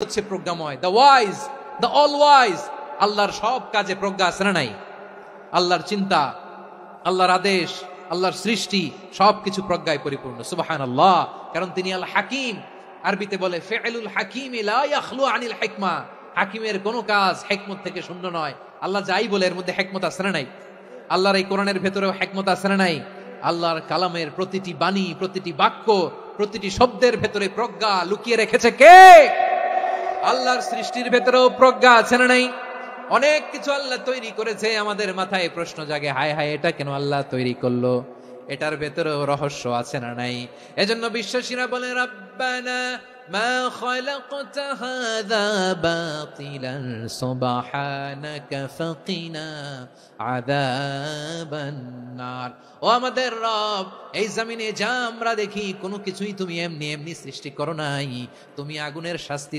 হচ্ছে প্রজ্ঞাময়, the wise, the all wise. আল্লাহর সব কাজে প্রজ্ঞা আছে না নাই? আল্লাহর চিন্তা, আল্লাহর আদেশ, আল্লাহর সৃষ্টি সবকিছু প্রজ্ঞায় পরিপূর্ণ। সুবহানাল্লাহ। কারণ তিনি আল হাকিম। আরবিতে বলে ফিআলুল হাকিম লা ইয়াখলু আনিল হিকমা। হাকিমের কোনো কাজ হিকমত থেকে শূন্য নয়। আল্লাহ যাই বলে এর মধ্যে হিকমত আছে না নাই? আল্লাহর এই কোরআনের ভেতরেও হিকমত আছে না নাই? আল্লাহর কালামের প্রতিটি বাণী, প্রতিটি বাক্য, প্রতিটি শব্দের ভেতরে প্রজ্ঞা লুকিয়ে রেখেছে কে? আল্লাহর সৃষ্টির ভেতরেও প্রজ্ঞা আছে না নাই? অনেক কিছু আল্লাহ তৈরি করেছে, আমাদের মাথায় প্রশ্ন জাগে, হায় হায় এটা কেন আল্লাহ তৈরি করলো? এটার ভেতরেও রহস্য আছে না নাই? এজন্য বিশ্বাসীরা বলে রাব্বানা মা খালাকতা হাযা বাতিলান সুবহানাকা ফাকিনা আযাবান নার। ও আমাদের রব, এই জমিনে যা আমরা দেখি কোনো কিছুই তুমি এমনি এমনি সৃষ্টি করো নাই, তুমি আগুনের শাস্তি